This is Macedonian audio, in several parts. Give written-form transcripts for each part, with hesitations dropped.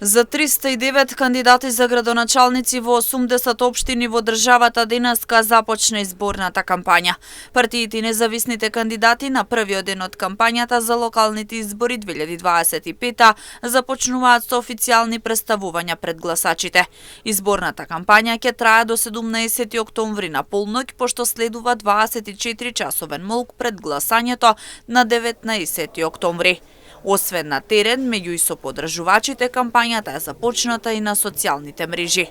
За 309 кандидати за градоначалници во 80 општини во државата денеска започна изборната кампања. Партиите и независните кандидати на првиот ден од кампањата за локалните избори 2025 започнуваат со официјални представувања пред гласачите. Изборната кампања ќе трае до 17 октомври на полноќ, пошто следува 24 часовен молк пред гласањето на 19 октомври. Освен на терен, меѓу и со подржувачите, кампањата е започната и на социјалните мрежи.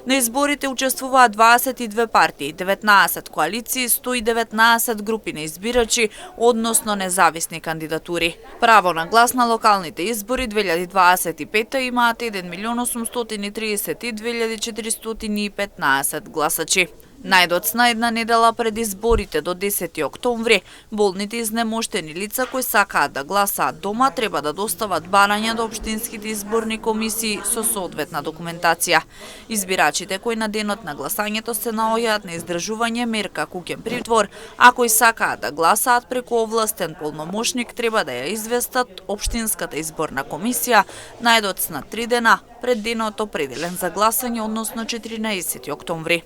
На изборите учествуваат 22 партии, 19 коалиции, 119 групи на избирачи, односно независни кандидатури. Право на глас на локалните избори 2025 имаат 1.082.415 гласачи. Најдоцна една недела пред изборите до 10 октомври, болните изнемоштени лица кои сакаат да гласаат дома треба да достават барања до општинските изборни комисии со соодветна документација. Избирачите кои на денот на гласањето се наоѓаат на издржување мерка куќен притвор, а кои сакаат да гласаат преку овластен полномошник треба да ја известат општинската изборна комисија најдоцна 3 дена пред денот определен за гласање, односно 14 октомври.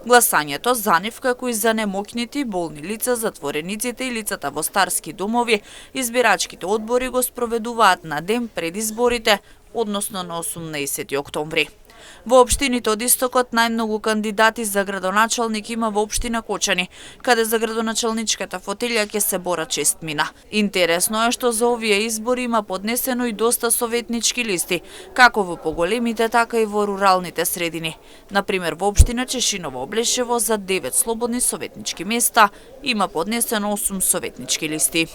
Гласањето за нив, како и за немокнити, болни лица, затворениците и лицата во старски домови, избирачките одбори го спроведуваат на ден пред изборите, односно на 18 октомври. Во општините од истокот најмногу кандидати за градоначалник има во општина Кочани, каде за градоначалничката фотелја ќе се бора честмина. Интересно е што за овие избори има поднесено и доста советнички листи, како во поголемите, така и во руралните средини. Например, во општина Чешиново Облешево за 9 слободни советнички места има поднесено 8 советнички листи.